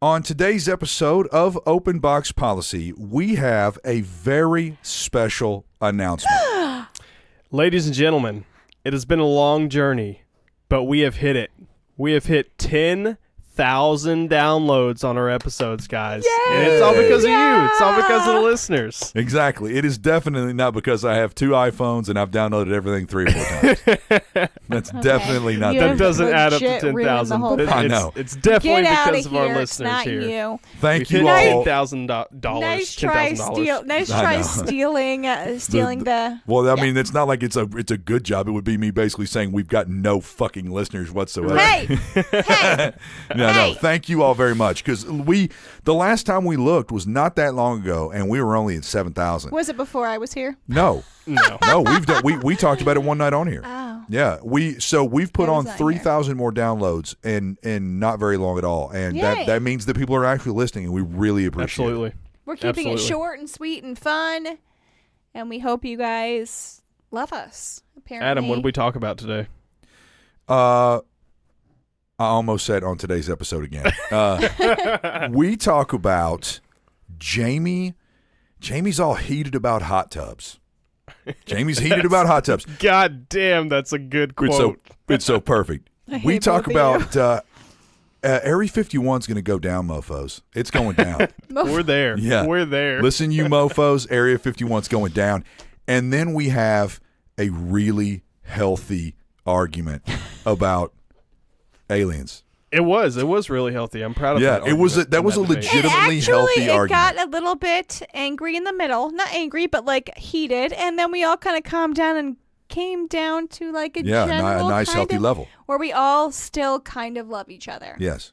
On today's episode of Open Box Policy, we have a very special announcement. Ladies and gentlemen, it has been a long journey, but we have hit it. We have hit 10,000 downloads on our episodes, guys. Yay! And it's all because of you. It's all because of the listeners. Exactly. It is definitely not because I have 2 iPhones and I've downloaded everything 3 or 4 times. That's definitely not You the That have case. doesn't add up to legit ruined 10,000. the whole But I know. It's definitely Get out because of of our here. listeners It's not here. you. Thank We've you hit all. $10,000. Nice try, $10,000. Nice I try know. stealing the. Well, I mean, it's not like it's a good job. It would be me basically saying we've got no fucking listeners whatsoever. Hey, hey. No. Thank you all very much because the last time we looked was not that long ago, and we were only at 7,000. Was it before I was here? No, we've done. We talked about it one night on here. Oh. Yeah, we've put I on was not 3,000 more downloads in not very long at all, and Yay. that means that people are actually listening, and we really appreciate it. Absolutely. We're keeping Absolutely. it short and sweet and fun, and we hope you guys love us. Apparently, Adam, what did we talk about today? I almost said on today's episode again. We talk about Jamie. Jamie's all heated about hot tubs. Jamie's heated about hot tubs. God damn, that's a good quote. It's so perfect. I hate We talk both of about Area 51's going to go down, mofos. It's going down. We're there. Yeah. We're there. Listen, you mofos, Area 51's going down. And then we have a really healthy argument about aliens. It was really healthy. I'm proud of that. Yeah, that was a debate. legitimately healthy it argument. got a little bit angry in the middle. Not angry, but like heated. And then we all kind of calmed down and came down to like a general a nice kind healthy of, level. where we all still kind of love each other. Yes.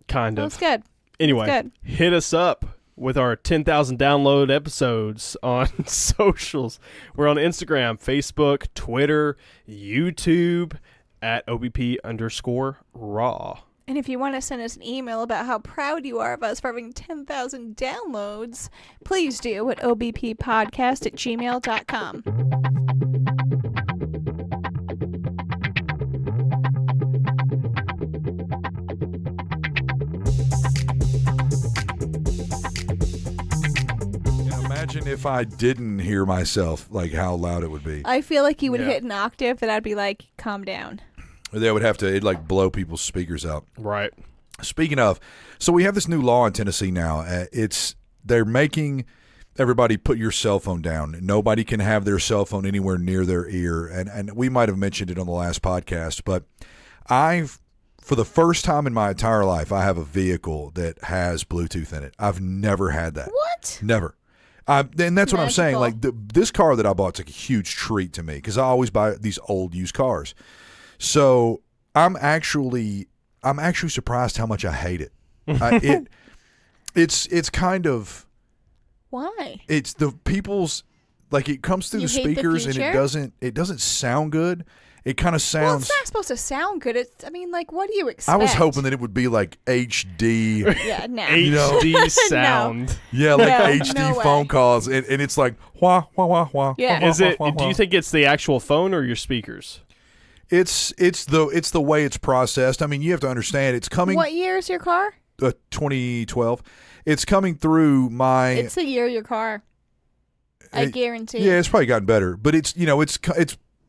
Kind That of. was good. Anyway, good. hit us up with our 10,000 download episodes on socials. We're on Instagram, Facebook, Twitter, YouTube at OBP_raw. And if you want to send us an email about how proud you are of us for having 10,000 downloads, please do at obppodcast@gmail.com. Imagine if I didn't hear myself, like how loud it would be. I feel like you would Yeah. hit an octave that I'd be like, calm down. They would have to, it'd like blow people's speakers out. Right. Speaking of, so we have this new law in Tennessee now. They're making everybody put your cell phone down. Nobody can have their cell phone anywhere near their ear. And we might have mentioned it on the last podcast, but for the first time in my entire life, I have a vehicle that has Bluetooth in it. I've never had that. What? Never. And that's what I'm saying. Magical. Like this car that I bought is like a huge treat to me because I always buy these old used cars. So I'm actually surprised how much I hate it. It's kind of Why? it's the people's like it comes through You the hate the speakers and future? it doesn't sound good. It kind of Well, sounds. it's not supposed to sound good. What do you expect? I was hoping that it would be like HD. Yeah, no. HD sound. Yeah, like No, HD no way. phone calls, and it's like wah wah wah wah. Yeah. wah, Is it? wah, wah, Do you wah. think it's the actual phone or your speakers? It's the way it's processed. I mean, you have to understand. It's coming. What year is your car? 2012. It's coming through my. It's the year of your car. I It- guarantee. Yeah, it's probably gotten better, but it's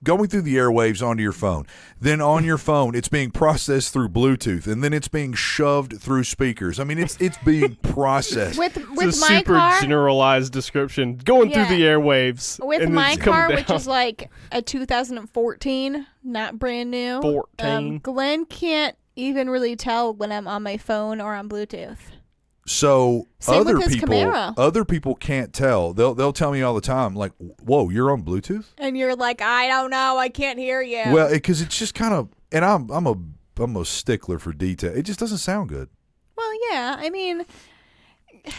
going through the airwaves onto your phone. Then on your phone, it's being processed through Bluetooth, and then it's being shoved through speakers. I mean, it's being processed. With It's a my super car, generalized description. Going Yeah. through the airwaves. with and my it's coming car, down. which is like a 2014, not brand new. 14. Glenn can't even really tell when I'm on my phone or on Bluetooth. So Same other with his people, Camaro. other people can't tell. They'll tell me all the time, like, "Whoa, you're on Bluetooth?" And you're like, I don't know, I can't hear you. Well, because it's just kind of, and I'm a stickler for detail. It just doesn't sound good. Well, yeah, I mean,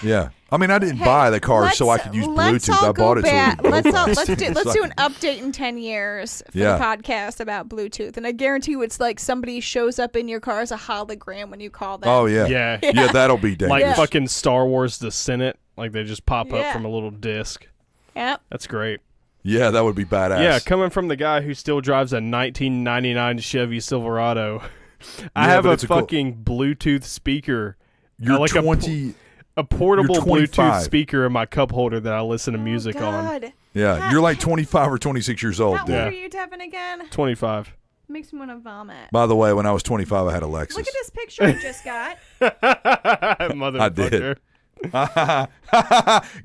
Yeah, I mean, I didn't hey, buy the car so I let's- could use let's Bluetooth. all I bought go it back. so Let's do So an update in 10 years for Yeah. the podcast about Bluetooth, and I guarantee you, it's like somebody shows up in your car as a hologram when you call them. Oh yeah, Yeah. yeah, that'll be dangerous. Like Yeah. fucking Star Wars The Senate. Like they just pop up Yeah. from a little disc. Yep. That's great. Yeah, that would be badass. Yeah, coming from the guy who still drives a 1999 Chevy Silverado. I Yeah, have but a it's a cool- fucking Bluetooth speaker You're like 20. a portable You're Bluetooth 25. speaker in my cup holder that I listen to music on. God. Yeah, you're like 25 or 26 years old, How old dude. are you, Devin, again? 25. Makes me want to vomit. By the way, when I was 25, I had a Lexus. Look at this picture I just got. Motherfucker. I did.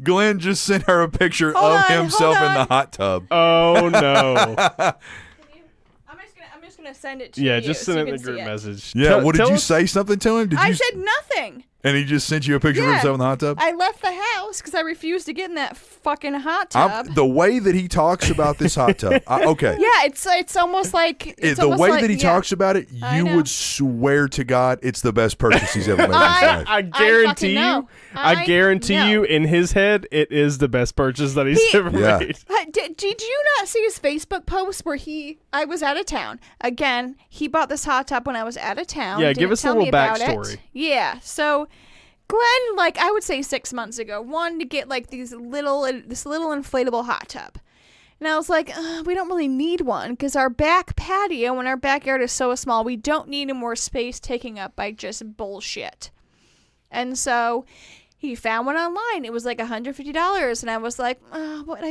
Glenn just sent her a picture Hold of on, himself hold in the on. hot tub. Oh no. I'm just gonna send it to Yeah, you. just so send you it in can the group see it. message. Yeah, what did Tell you us- say something to him? Did I you? said nothing. And he just sent you a picture of Yeah. himself in the hot tub? I left the house because I refused to get in that fucking hot tub. The way that he talks about this hot tub, okay. Yeah, it's almost like it's The almost way like, that he yeah. talks about it, I you know. would swear to God it's the best purchase he's ever made in his life. I guarantee fucking know. you. I guarantee know. you, in his head, it is the best purchase that he's ever Yeah. made. Did you not see his Facebook post where I was out of town again? He bought this hot tub when I was out of town. Yeah, didn't give us a tell little me about backstory. it. Yeah, so Glenn, like I would say 6 months ago, wanted to get like this little inflatable hot tub. And I was like, we don't really need one because our back patio and our backyard is so small. We don't need any more space taken up by just bullshit. And so he found one online. It was like $150. And I was like, but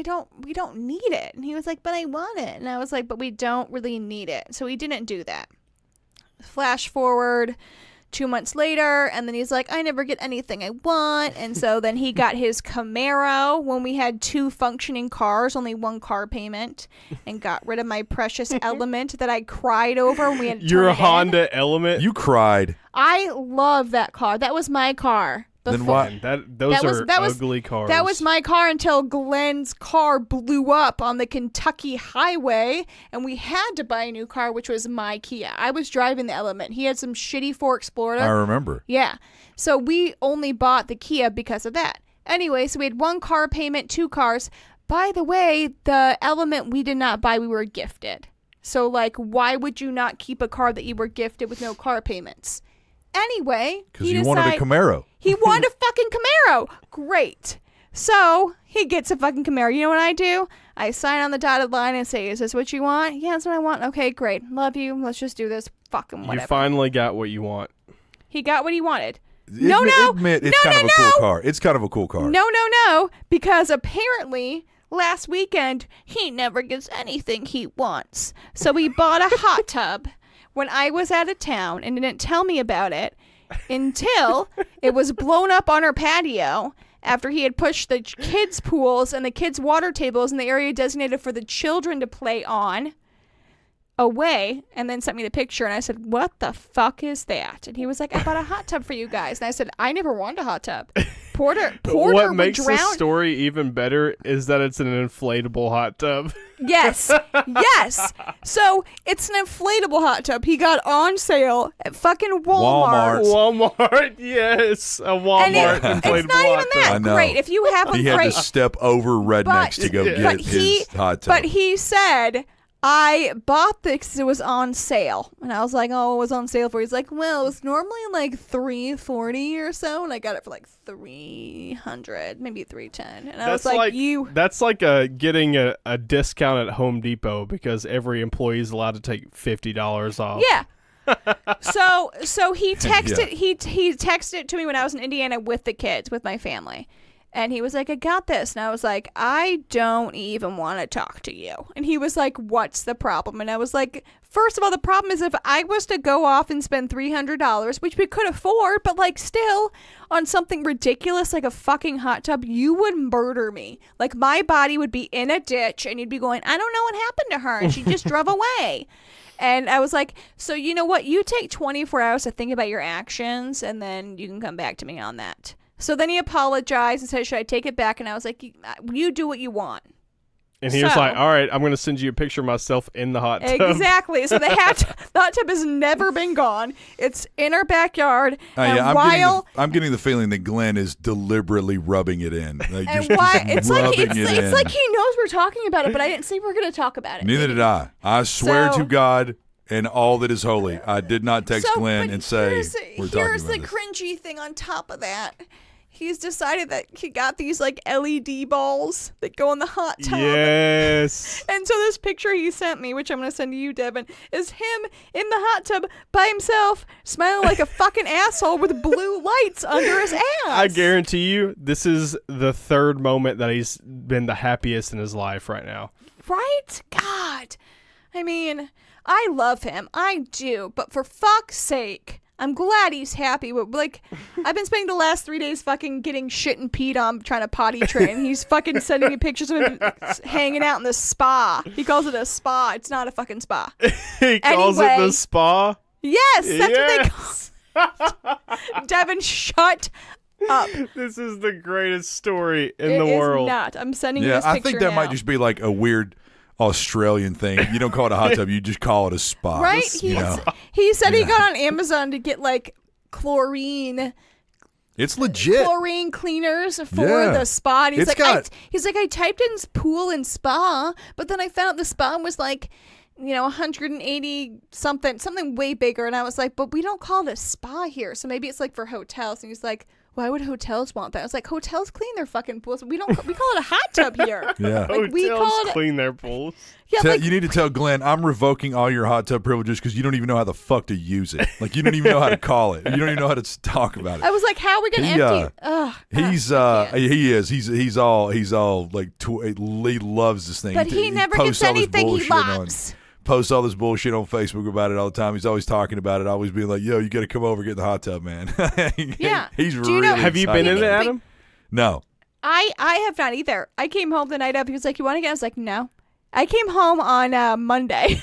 we don't need it. And he was like, but I want it. And I was like, but we don't really need it. So he didn't do that. Flash forward 2 months later, and then he's like, I never get anything I want. And so then he got his Camaro when we had 2 functioning cars, only 1 car payment, and got rid of my precious Element that I cried over when we had to Your turn it in. Honda Element. You cried. I love that car. That was my car. Then before. why? Those are that was- ugly cars. That was my car until Glenn's car blew up on the Kentucky highway, and we had to buy a new car, which was my Kia. I was driving the Element. He had some shitty Ford Explorer. I remember. Yeah. So we only bought the Kia because of that. Anyway, so we had 1 car payment, 2 cars. By the way, the Element we did not buy, we were gifted. So, like, why would you not keep a car that you were gifted with no car payments? Anyway, Because you wanted a Camaro. he wanted a fucking Camaro. Great. So he gets a fucking Camaro. You know what I do? I sign on the dotted line and say, is this what you want? Yeah, that's what I want. Okay, great. Love you. Let's just do this. Fucking whatever. You finally got what you want. He got what he wanted. Admit it's kind of a cool car. It's kind of a cool car. No. Because apparently last weekend he never gets anything he wants. So he bought a hot tub when I was out of town and didn't tell me about it until it was blown up on our patio after he had pushed the kids' pools and the kids' water tables in the area designated for the children to play on away, and then sent me the picture, and I said, what the fuck is that? And he was like, I bought a hot tub for you guys. And I said, I never wanted a hot tub. Porter What would makes drown. this story even better is that it's an inflatable hot tub. Yes. So it's an inflatable hot tub he got on sale at fucking Walmart. Walmart, yes. A And Walmart inflatable it's not even hot that I know. great. If you have a He had to great, step over rednecks to go but get he- his hot tub. but he said, I bought this because it was on sale. And I was like, oh, it was on sale for. He's like, well, it was normally like $340 or so, and I got it for like $300, maybe $310. And I was like, That's like getting a discount at Home Depot because every employee is allowed to take $50 off. Yeah. So he texted he texted it to me when I was in Indiana with the kids, with my family. And he was like, I got this. And I was like, I don't even want to talk to you. And he was like, what's the problem? And I was like, first of all, the problem is if I was to go off and spend $300, which we could afford, but like still on something ridiculous like a fucking hot tub, you would murder me. Like my body would be in a ditch and you'd be going, I don't know what happened to her. And she just drove away. And I was like, so you know what? You take 24 hours to think about your actions and then you can come back to me on that. So then he apologized and said, should I take it back? And I was like, you do what you want. And he was So- like, all right, I'm going to send you a picture of myself in the hot tub. Exactly. So the hot tub has never been gone. It's in our backyard. And yeah, while I'm getting the feeling that Glenn is deliberately rubbing it in. Like, and just why it's like rubbing it's it in. like he knows we're talking about it, but I didn't say we're going to talk about it. Neither did I. I swear So- to God and all that is holy, I did not text So, Glenn but and say here's we're talking the about this. cringy thing on top of that. he's decided that he got these like LED balls that go in the hot tub. Yes. And so this picture he sent me, which I'm going to send to you, Devin, is him in the hot tub by himself, smiling like a fucking asshole with blue lights under his ass. I guarantee you, this is the third moment that he's been the happiest in his life right now. Right? God. I mean, I love him. I do. But for fuck's sake, I'm glad he's happy. But, like, I've been spending the last 3 days fucking getting shit and peed on trying to potty train. He's fucking sending me pictures of him hanging out in the spa. He calls it a spa. It's not a fucking spa. He calls it the spa? Yes, that's what they call it. Devin, shut up. This is the greatest story in It the is world. not. I'm sending you this I picture think that now. might just be like a weird Australian thing. You don't call it a hot tub, you just call it a spa. Right? He said he Yeah. got on Amazon to get like chlorine It's legit. chlorine cleaners for Yeah. the spa. And he's It's like, got- he's like, I typed in pool and spa, but then I found out the spa was like, 180 something way bigger. And I was like, but we don't call it a spa here. So maybe it's like for hotels. And he's like, why would hotels want that? I was like, hotels clean their fucking pools. We call it a hot tub here. Yeah. Like, we Hotels call it- clean their pools. Yeah, You need to tell Glenn, I'm revoking all your hot tub privileges because you don't even know how the fuck to use it. Like, you don't even know how to call it. You don't even know how to talk about it. I was like, how are we gonna empty? He's all like, he loves this thing. But he never gets posts all this anything he bullshit loves. Posts all this bullshit on Facebook about it all the time. He's always talking about it, always being like, yo, you got to come over and get in the hot tub, man. Yeah. He's Do really you know- Have you been excited in it, about Adam? No. I have not either. I came home the night of. He was like, you want to get? I was like, no. I came home on Monday,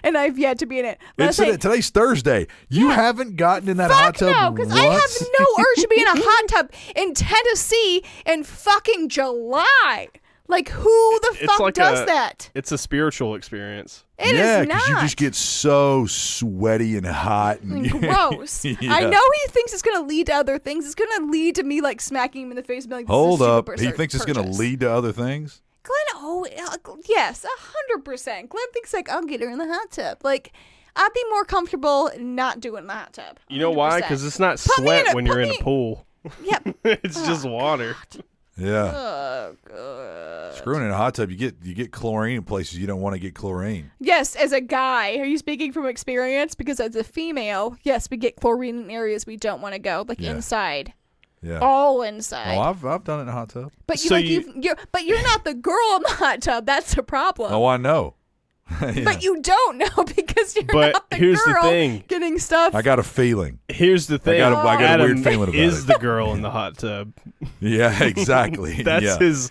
and I've yet to be in it. Today's Thursday. You haven't gotten in that hot Fuck tub. no, because I have no urge to be in a hot tub in Tennessee in fucking July. Like, who the It's fuck like does that? It's a spiritual experience. It yeah, is not. you just get so sweaty and hot. And Gross. Yeah. I know he thinks it's going to lead to other things. It's going to lead to me, like, smacking him in the face and be like, this Hold is a up. super He thinks it's going to purchase. lead to other things? Glenn, yes, 100%. Glenn thinks, like, I'll get her in the hot tub. Like, I'd be more comfortable not doing the hot tub. You know why? 100%. Because it's not Put me in sweat a- when you're put in me- a pool. Yep. It's just water. Yeah. Oh, God. Screwing in a hot tub, you get chlorine in places you don't want to get chlorine. Yes, as a guy, are you speaking from experience? Because as a female, yes, we get chlorine in areas we don't want to go, like Yeah. inside, Yeah. all inside. Oh, I've done it in a hot tub. But you, So like, you- you're not the girl in the hot tub. That's the problem. Oh, I know. Yeah. But you don't know because you're But not the here's the girl thing. getting stuff. I got a feeling. Here's the thing. I got a Adam weird feeling about is it. the girl in the hot tub. Yeah, exactly. That's yeah. his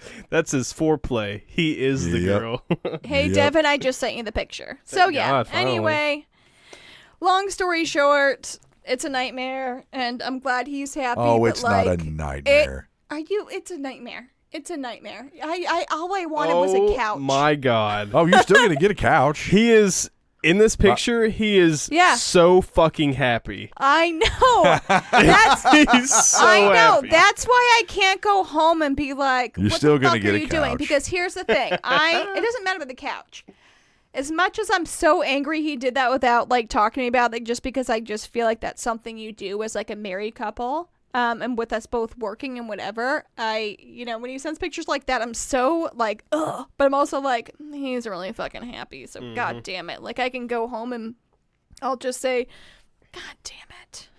foreplay. He is the Yep. girl. Hey, Yep. Devin, I just sent you the picture. So Thank yeah. God, finally. Anyway, long story short, it's a nightmare, and I'm glad he's happy. Oh, but, it's not a like, nightmare. It's a nightmare. It's a nightmare. All I wanted was a couch. My God. Oh, you're still going to get a couch. He is in this picture. He is Yeah. so fucking happy. I know. That's He's so I know. happy. That's why I can't go home and be like, You're what still the gonna fuck get are a you doing? couch. Because here's the thing. It doesn't matter about the couch. As much as I'm so angry he did that without like talking to me about it, just because I just feel like that's something you do as like a married couple. And with us both working and whatever, when he sends pictures like that, I'm so like, ugh. But I'm also like, he's really fucking happy. So God damn it. Like I can go home and I'll just say, God damn it.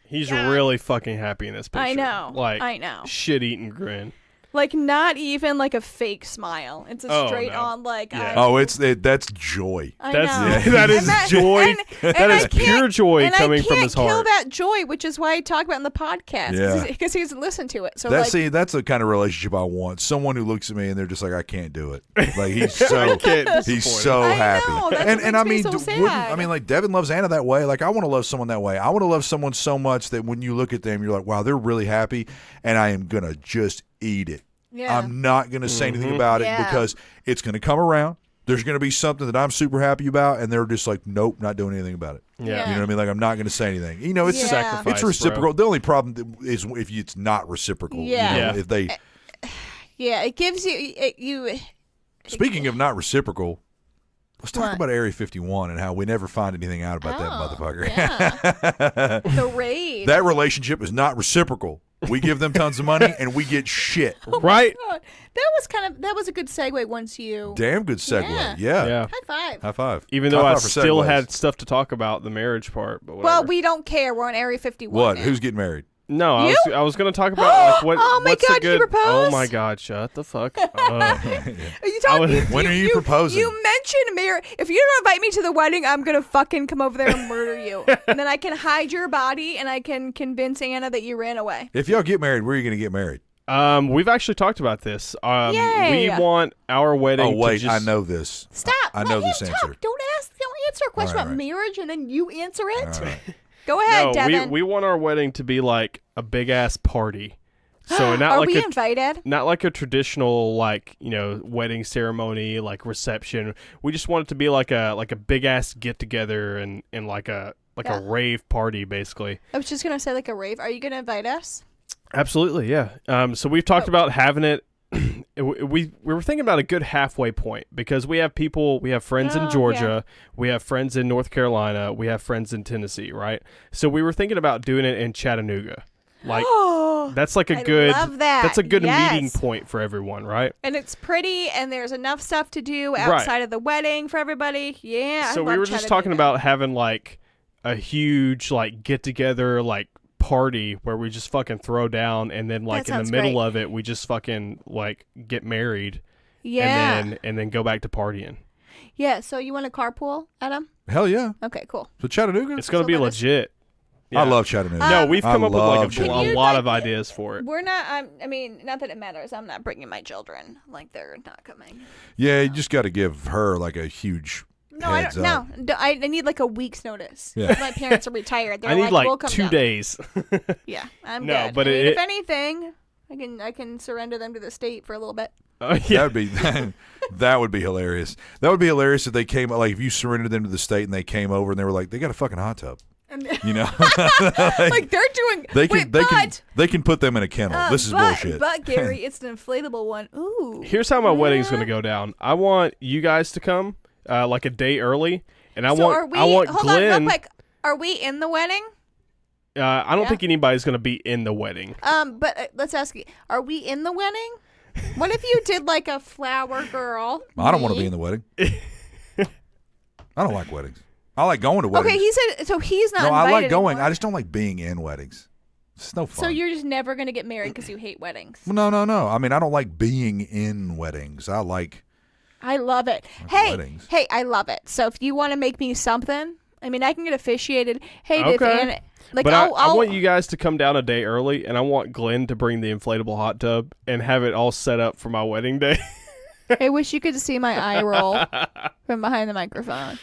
He's Yeah. really fucking happy in this picture. I know. Like, I know. shit-eating grin. Like not even like a fake smile. It's a Oh, straight no. on like. Yeah. Oh, that's joy. I That's know. Yeah. that is And joy. and That is I can't- pure joy and coming I from his can't kill heart. that joy, which is why I talk about it in the podcast. Yeah. Because he's listened to it. So That's like, that's the kind of relationship I want. Someone who looks at me and they're just like, I can't do it. Like he's so can't he's disappoint so I happy. know, that's and what and I makes mean, me so wouldn't- sad. I mean, like Devin loves Anna that way. Like I want to love someone that way. I want to love someone so much that when you look at them, you're like, wow, they're really happy, and I am gonna just eat it. yeah. I'm not going to say anything about it Yeah. because it's going to come around. There's going to be something that I'm super happy about, and they're just like, nope, not doing anything about it. Yeah. You know what I mean? Like, I'm not going to say anything. You know, it's Yeah. Sacrifice, it's bro. reciprocal. The only problem is if it's not reciprocal. Yeah. You know, Yeah. if they. Yeah, it gives you. Speaking of not reciprocal, let's talk What? about Area 51 and how we never find anything out about that Oh, motherfucker. yeah. The raid. That relationship is not reciprocal. We give them tons of money, and we get shit. Right? God. That was a good segue once you. Damn good segue. Yeah. Yeah. High five. High five. Even though High I five for still segues. had stuff to talk about, the marriage part. But Well, whatever. we don't care. We're on Area 51. What? now. Who's getting married? No, You? I was going to talk about like what. Oh my what's God, a did you good, propose? Oh my God! Shut the fuck up. Are you talking? When are you proposing? You mentioned marriage. If you don't invite me to the wedding, I'm gonna fucking come over there and murder you. And then I can hide your body, and I can convince Anna that you ran away. If y'all get married, where are you going to get married? We've actually talked about this. Yay. We want our wedding. Oh, wait. to just, I know this. Stop. I Let know him this talk. answer. Don't answer a question All about right. marriage, and then you answer it. All right. Go ahead, No, Devin. we want our wedding to be like a big ass party. So not Are like we a invited? not like a traditional like wedding ceremony like reception. We just want it to be like a big ass get together and like a Yeah. rave party basically. I was just gonna say like a rave. Are you gonna invite us? Absolutely, yeah. So we've talked about having it. We were thinking about a good halfway point because we have friends in Oh, Georgia, we have friends in North Carolina, we have friends in Tennessee, right? So we were thinking about doing it in Chattanooga. Like that's like a I good love that. that's a good Yes. meeting point for everyone, right? And it's pretty, and there's enough stuff to do Right. outside of the wedding for everybody. Yeah. So I we love were just talking Chattanooga. about having like a huge like get together like party where we just fucking throw down and then like That in the sounds middle great. of it we just fucking like get married Yeah. and then go back to partying. Yeah. So you want to carpool, Adam? Hell yeah. Okay. Cool. So Chattanooga? It's going to So be let us- legit. I Yeah. love Chattanooga. No, we've I come up with love like a Chattanooga. lot Can of you, ideas for it. We're not. I mean, not that it matters. I'm not bringing my children. Like they're not coming. Yeah, you just got to give her like a huge No, I heads don't. up. No, I need like a week's notice. Yeah. My parents are retired. They're I need like, we'll like come 2 down. days. Yeah, I'm No, good. but I mean, it- if anything, I can surrender them to the state for a little bit. Yeah. That'd be that would be hilarious. That would be hilarious if they came like if you surrendered them to the state and they came over and they were like they got a fucking hot tub. And You know, like they're doing. they can wait, they can but, they can put them in a kennel. This is but, bullshit. But Gary, it's an inflatable one. Ooh. Here's how my wedding's going to go down. I want you guys to come like a day early and I So want are we? I want hold on, Glenn real quick. Are we in the wedding? I don't Yeah. think anybody's going to be in the wedding. But let's ask you: are we in the wedding? What if you did like a flower girl? I don't want to be in the wedding. I don't like weddings. I like going to weddings. Okay, he said so. He's not. no, I invited like going. anymore. I just don't like being in weddings. It's no fun. So you're just never gonna get married because you hate weddings. No. I mean, I don't like being in weddings. I like. I love it. Like Hey, weddings. hey, I love it. So if you want to make me something, I mean, I can get officiated. Hey, if Okay. Anna, like But I'll, I want you guys to come down a day early, and I want Glenn to bring the inflatable hot tub and have it all set up for my wedding day. I wish you could see my eye roll from behind the microphone.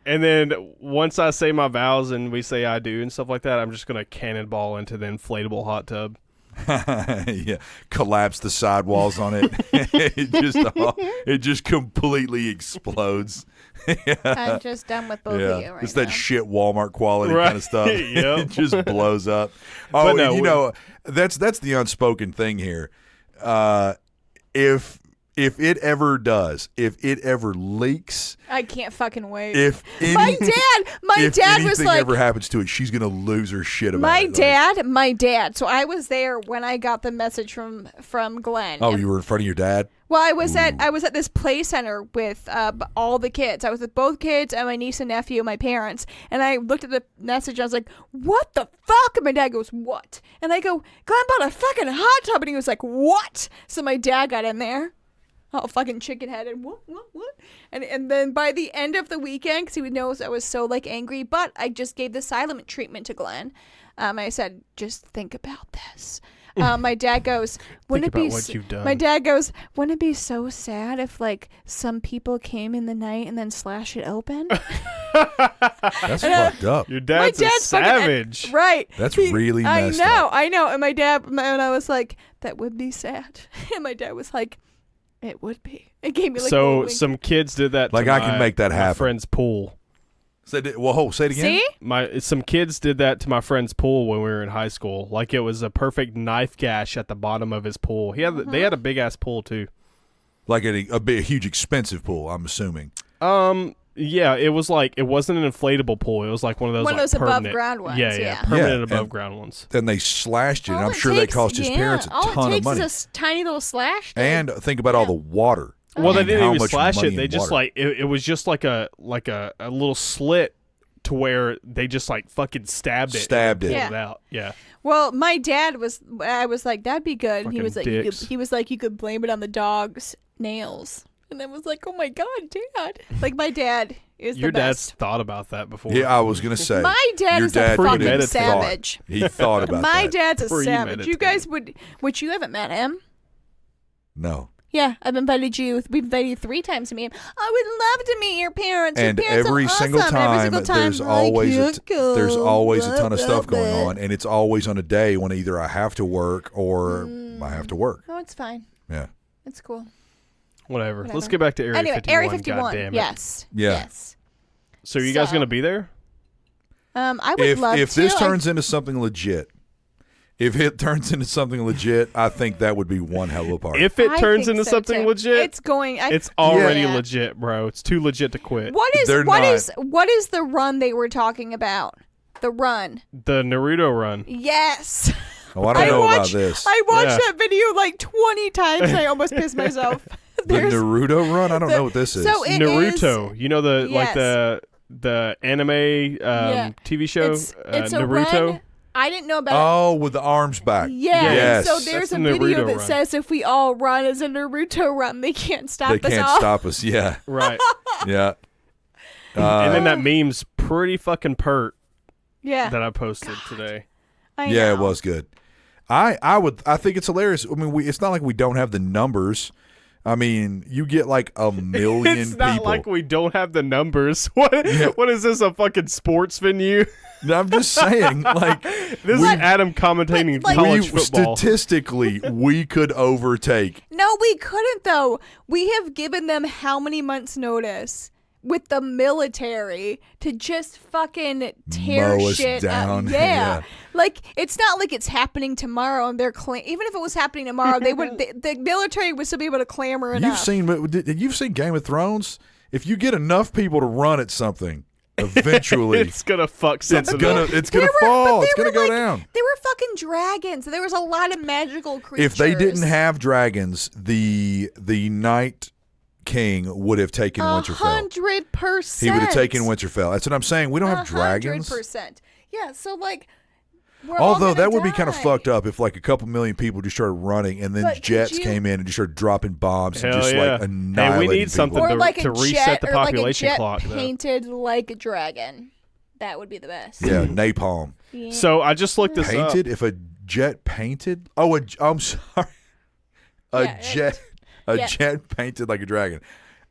And then once I say my vows and we say I do and stuff like that, I'm just going to cannonball into the inflatable hot tub. Yeah, collapse the sidewalls on it. it just completely explodes. I'm just done with both of you right it's that now. shit Walmart quality Right. kind of stuff. Yep. It just blows up. Oh, But no, and you know that's the unspoken thing here. If it ever does, if it ever leaks, I can't fucking wait. if my if dad was anything like, ever happens to it, she's gonna lose her shit about my it. Like, dad. So I was there when I got the message from Glenn. oh, And- you were in front of your dad? Well, I was at this play center with all the kids. I was with both kids and my niece and nephew, and my parents. And I looked at the message. And I was like, "What the fuck?" And my dad goes, "What?" And I go, "Glenn bought a fucking hot tub." And he was like, "What?" So my dad got in there, all fucking chicken headed. What? And then by the end of the weekend, because he knows I was so like angry, but I just gave the silent treatment to Glenn. I said, "Just think about this." My dad goes, "Wouldn't Think it be?" about what you've done. My dad goes, "Wouldn't it be so sad if like some people came in the night and then slash it open?" That's fucked up. Your dad's, My a dad's fucking- savage. Right. That's really messed up. I know. And my dad, and I was like, "That would be sad." And my dad was like, "It would be." It gave me like a So little wink. some kids did that Like, to I can my- make that my happen. friend's pool. Say it again. See? Some kids did that to my friend's pool when we were in high school. Like it was a perfect knife gash at the bottom of his pool. They had a big ass pool too. Like a huge expensive pool, I'm assuming. Yeah, it was like it wasn't an inflatable pool. It was like one of those above permanent, ground ones. Yeah, permanent Yeah, above ground ones. Then they slashed it, and All I'm it sure that takes- cost his parents a all ton it of money. takes is a tiny little slash. And think about all the water. Well, they and didn't how even much slash money it. They in just water. like it was just like a little slit to where they just like fucking stabbed it. Stabbed and it. pulled it out. Yeah. Well, my dad was. I was like, that'd be good. Fucking He was like, dicks. he was like, you could blame it on the dog's nails, and I was like, oh my god, Dad! Like my dad is Your the dad's best. thought about that before. Yeah, I was gonna say. My dad your is dad a put fucking in savage. thought. He thought about My that. dad's a Premeditated. savage. You guys which you haven't met him. No. Yeah, I've invited you. We've invited you 3 times to meet him. I would love to meet your parents. And your parents every are single awesome. time, Every single time, there's always there's always a ton of blah, stuff blah, going blah. on, and it's always on a day when either I have to work or I have to work. No, it's fine. Yeah. It's cool. Whatever. Let's Whatever. get back to Area Anyway, 51. Area 51. God damn it. Yes. Yeah. Yes. So are you guys So- gonna be there? I would If love if to. this turns into something legit, if it turns into something legit, I think that would be one hell of a party. If it I turns think into so, something too. legit, It's going. it's already Yeah. legit, bro. It's too legit to quit. What is They're what not- is what is the run they were talking about? The run. The Naruto run. Yes. Oh, I don't know watched, about this. I watched Yeah. that video like 20 times and I almost pissed myself. The Naruto run? I don't know what this is. So it Naruto. is- You know the like Yes. the anime TV show it's a Naruto. run. I didn't know about oh, with the arms back. it. Yeah. Yes. So there's That's a the video Naruto that run. says if we all run as a Naruto run, they can't stop They us can't all. stop us. Yeah. Right. Yeah. And then that meme's pretty fucking pert Yeah. that I posted today. I Yeah, it know. was good. I think it's hilarious. I mean, it's not like we don't have the numbers. I mean, you get like a million It's not people. like we don't have the numbers. What is this, a fucking sports venue? I'm just saying, like, This is Adam commentating like- college football. statistically, we could overtake. No, we couldn't though. We have given them how many months' notice with the military to just fucking tear Mow us shit down. up. Yeah. Like it's not like it's happening tomorrow and they're even if it was happening tomorrow, they would the military would still be able to clamor enough. You've seen Game of Thrones? If you get enough people to run at something, eventually It's gonna fuck something up. it's They gonna were- fall. but It's they gonna were go like- down. They were fucking dragons. There was a lot of magical creatures. If they didn't have dragons, the Night King would have taken Winterfell. 100%. He would have taken Winterfell. That's what I'm saying. We don't have dragons. 100%. Yeah. So like, we're all Although gonna that would be kind of die. fucked up if like a couple million people just started running and then But could jets you- came in and just started dropping bombs and Hell just yeah. like Hey, annihilating we need people. something Or to like a reset jet, the or like a population jet clock, though. painted like a dragon. That would be the best. Yeah, napalm. Yeah. So I just looked this up. Painted? If a jet painted? Oh, I'm sorry. Yeah, Jet yeah. jet painted like a dragon.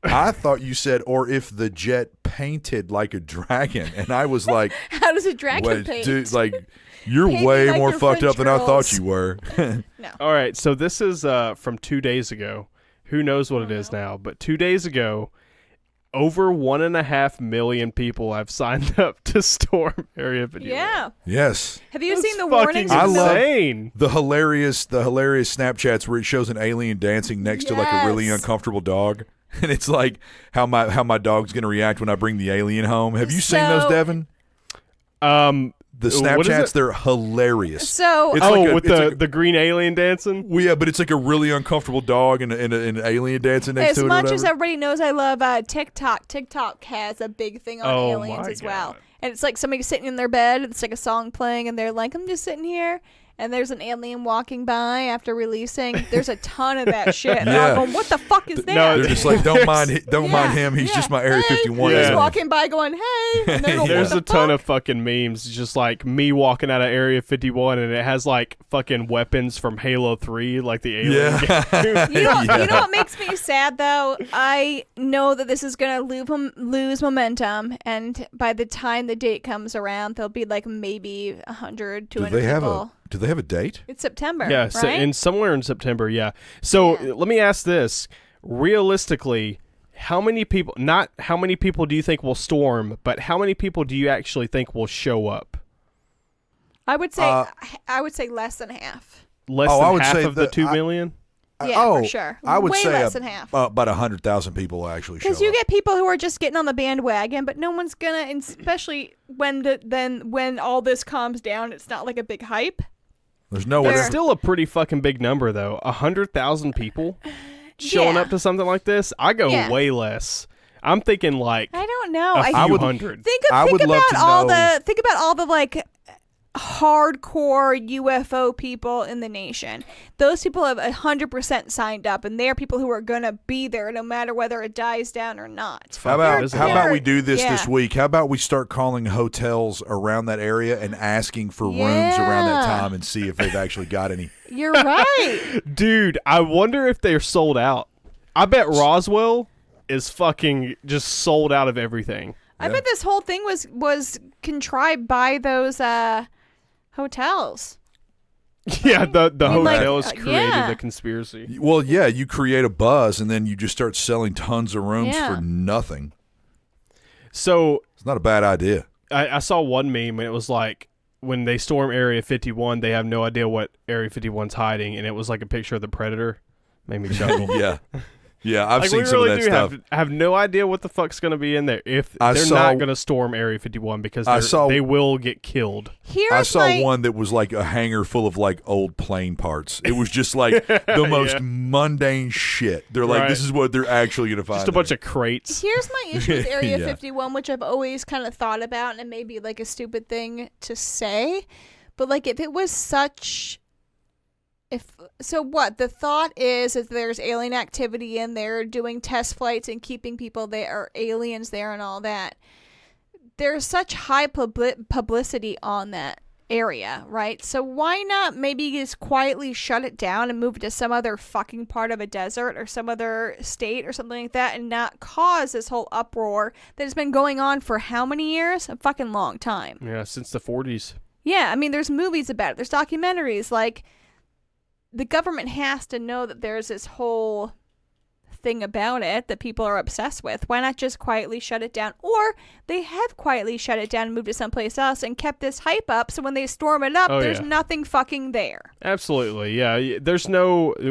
I thought you said, or if the jet painted like a dragon, and I was like, How does a dragon "Wait, paint? dude, like you're Paint me way like more your fucked up French than I thought girls." you were." No. All right, so this is from 2 days ago. Who knows what it is now? But 2 days ago, over 1.5 million people have signed up to storm Area 51. Yeah. Yes, Have you That's seen the fucking warnings? I from the- love- insane. the hilarious Snapchats where it shows an alien dancing next to like a really Yes. uncomfortable dog, and it's like how my dog's gonna react when I bring the alien home. Have you seen those, So- Devin? The What is Snapchats, it? they're hilarious. So It's Oh, like a- with it's like a- the green alien dancing? Well, yeah, but it's like a really uncomfortable dog and an alien dancing next as to it. Or much as whatever. everybody knows I love TikTok, TikTok has a big thing on Oh aliens my as well. God. And it's like somebody sitting in their bed, it's like a song playing, and they're like, I'm just sitting here. And there's an alien walking by after releasing. There's a ton of that shit. And they're all Yeah. going, what the fuck is that? No, They're just like, don't mind Yeah, him. He's yeah. just my Area Hey, 51. He's Yeah. alien." walking by going, hey. And they're going, There's what a the ton fuck? of fucking memes, just like me walking out of Area 51, and it has like fucking weapons from Halo 3, like the alien. Yeah. You know, Yeah. you know what makes me sad though? I know that this is gonna lose momentum, and by the time the date comes around, there'll be like maybe 100, 200 people. Do they have a date? It's September, Yeah, right? so in somewhere in September, yeah. So Yeah. let me ask this. Realistically, how many people, not how many people do you think will storm, but how many people do you actually think will show up? I would say less than half. Less Oh, I than would half say of the that 2 million? Yeah, for sure. I would way say less than half. About 100,000 people will actually show up. Because you get people who are just getting on the bandwagon, but no one's gonna. And especially when all this calms down, it's not like a big hype. There's no way. It's still a pretty fucking big number, though. 100,000 people showing up to something like this. I go way less. I'm thinking like I don't know. a few hundred. Think about all the like hardcore UFO people in the nation. Those people have 100% signed up, and they're people who are gonna be there no matter whether it dies down or not. How about we do this week? How about we start calling hotels around that area and asking for rooms around that time and see if they've actually got any? You're right. Dude, I wonder if they're sold out. I bet Roswell is fucking just sold out of everything. I bet this whole thing was contrived by those hotels. Yeah, the hotels created the conspiracy. Well, yeah, you create a buzz and then you just start selling tons of rooms for nothing. So it's not a bad idea. I saw one meme and it was like, when they storm Area 51, they have no idea what Area 51's hiding, and it was like a picture of the Predator. Made me chuckle. Yeah, I've seen some of that stuff. Have no idea what the fuck's going to be in there if they're not going to storm Area 51 because they will get killed. I saw one that was like a hangar full of like old plane parts. It was just like the most mundane shit. They're like, this is what they're actually going to find. Just a bunch of crates. Here's my issue with Area 51, which I've always kind of thought about, and it may be like a stupid thing to say, but like if it was such... the thought is if there's alien activity in there, doing test flights and keeping people there, or aliens there and all that. There's such high publicity on that area, right? So why not maybe just quietly shut it down and move it to some other fucking part of a desert or some other state or something like that, and not cause this whole uproar that has been going on for how many years? A fucking long time. Yeah, since the 40s. Yeah, I mean, there's movies about it. There's documentaries. Like, the government has to know that there's this whole thing about it that people are obsessed with. Why not just quietly shut it down? Or they have quietly shut it down and moved to someplace else and kept this hype up, so when they storm it up, there's nothing fucking there. Absolutely, yeah.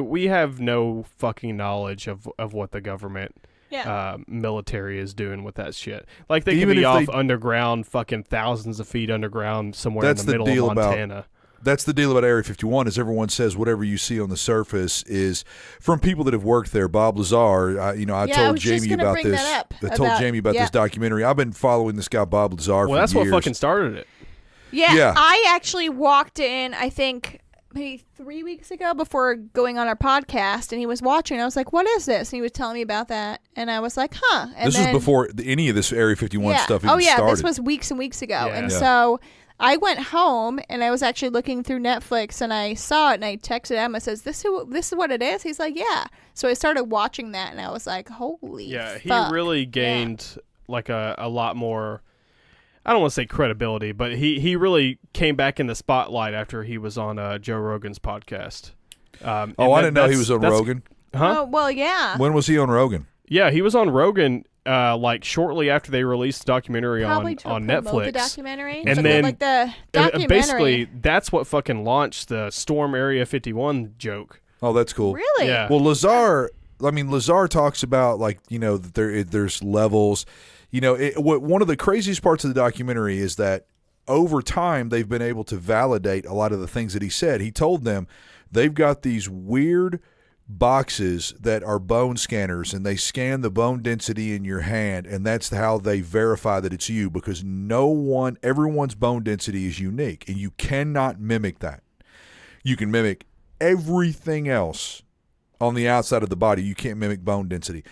We have no fucking knowledge of what the government military is doing with that shit. Like, they could be off underground, fucking thousands of feet underground somewhere in the middle of Montana. That's the deal about Area 51 is everyone says whatever you see on the surface is from people that have worked there. Bob Lazar, I told Jamie about this. I told Jamie about this documentary. I've been following this guy Bob Lazar for years. Well, that's what fucking started it. Yeah, I actually walked in, I think, maybe 3 weeks ago before going on our podcast, and he was watching. I was like, what is this? And he was telling me about that, and I was like, huh. And this was before any of this Area 51 stuff even started. This was weeks and weeks ago. Yeah. And so I went home, and I was actually looking through Netflix, and I saw it, and I texted Emma, says, this is what it is? He's like, yeah. So I started watching that, and I was like, holy fuck. He really gained like a lot more, I don't want to say credibility, but he really came back in the spotlight after he was on Joe Rogan's podcast. I didn't know he was on Rogan. Huh? Oh, well, yeah. When was he on Rogan? Yeah, he was on Rogan like shortly after they released the documentary on Netflix. The documentary, and then like the documentary. Basically that's what fucking launched the Storm Area 51 joke. Oh, that's cool. Really? Yeah. Well, Lazar talks about that there's levels. One of the craziest parts of the documentary is that over time they've been able to validate a lot of the things that he said. He told them they've got these weird boxes that are bone scanners, and they scan the bone density in your hand, and that's how they verify that it's you, because everyone's bone density is unique, and you cannot mimic that. You can mimic everything else on the outside of the body. You can't mimic bone density.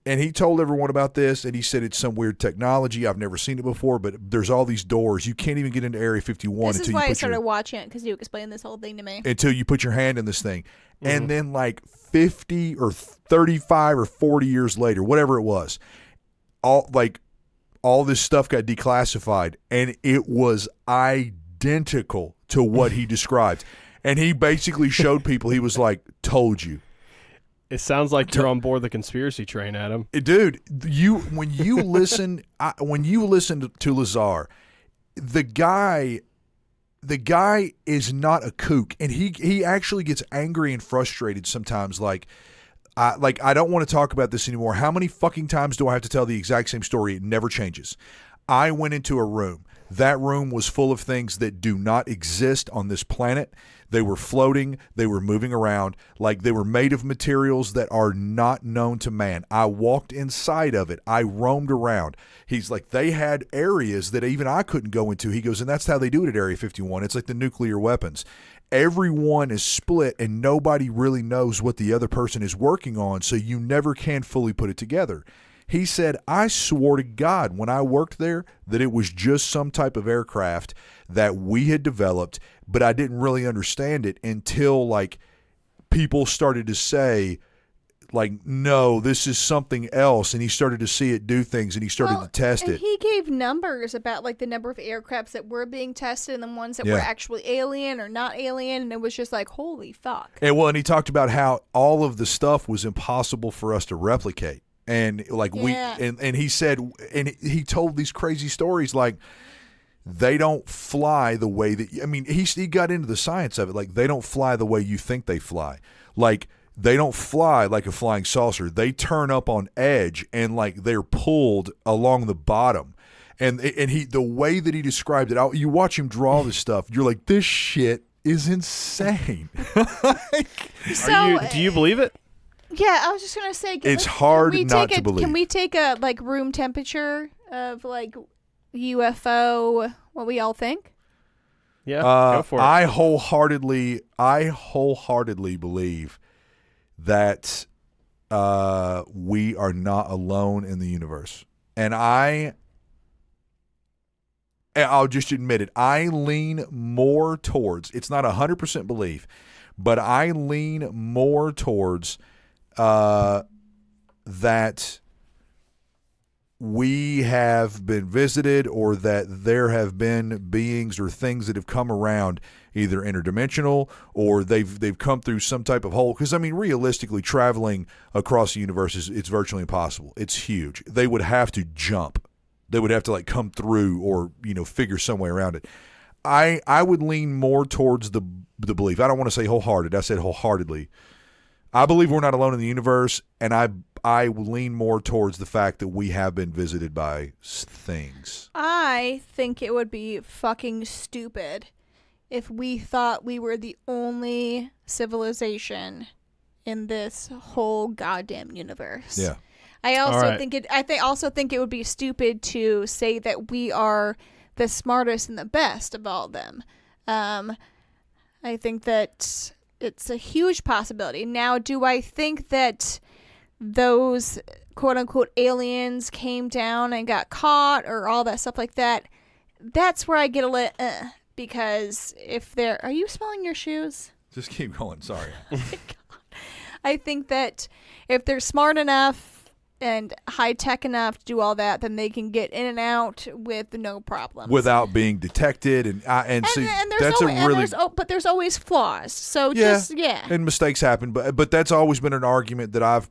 And he told everyone about this, and he said it's some weird technology. I've never seen it before, but there's all these doors. You can't even get into Area 51 This is why I started watching it, because you explained this whole thing to me. Until you put your hand in this thing. Mm-hmm. And then like 50 or 35 or 40 years later, whatever it was, all this stuff got declassified, and it was identical to what he described. And he basically showed people, he was like, told you. It sounds like you're on board the conspiracy train, Adam. Dude, when you listen to Lazar, the guy the guy is not a kook, and he actually gets angry and frustrated sometimes. Like I don't want to talk about this anymore. How many fucking times do I have to tell the exact same story? It never changes. I went into a room. That room was full of things that do not exist on this planet. They were floating. They were moving around. Like they were made of materials that are not known to man. I walked inside of it. I roamed around. He's like, they had areas that even I couldn't go into. He goes, and that's how they do it at Area 51. It's like the nuclear weapons. Everyone is split and nobody really knows what the other person is working on, so you never can fully put it together. He said, I swore to God when I worked there that it was just some type of aircraft that we had developed, but I didn't really understand it until like people started to say, like, no, this is something else. And he started to see it do things and he started to test it. He gave numbers about like the number of aircrafts that were being tested and the ones that were actually alien or not alien. And it was just like, holy fuck. And he talked about how all of the stuff was impossible for us to replicate. And like and he said, and he told these crazy stories like they don't fly the way that, I mean, he got into the science of it. Like they don't fly the way you think they fly. Like they don't fly like a flying saucer. They turn up on edge and like they're pulled along the bottom. And the way that he described it, you watch him draw this stuff, you're like, this shit is insane. Do you believe it? Yeah, I was just gonna say, it's hard not to believe. Can we take a like room temperature of like UFO? What we all think? Yeah, go for it. I wholeheartedly believe that we are not alone in the universe, and I'll just admit it. I lean more towards. It's not 100% belief, but I lean more towards. That we have been visited or that there have been beings or things that have come around either interdimensional or they've come through some type of hole. Because, I mean, realistically, traveling across the universe it's virtually impossible. It's huge. They would have to jump. They would have to, like, come through or, figure some way around it. I would lean more towards the belief. I don't want to say wholehearted. I said wholeheartedly. I believe we're not alone in the universe, and I lean more towards the fact that we have been visited by things. I think it would be fucking stupid if we thought we were the only civilization in this whole goddamn universe. Yeah. I also think it would be stupid to say that we are the smartest and the best of all of them. I think that it's a huge possibility. Now, do I think that those quote-unquote aliens came down and got caught or all that stuff like that? That's where I get a little, because if they're... Are you smelling your shoes? Just keep going. Sorry. Oh my God. I think that if they're smart enough and high-tech enough to do all that, then they can get in and out with no problems. Without being detected. But there's always flaws. So And mistakes happen. But that's always been an argument that I've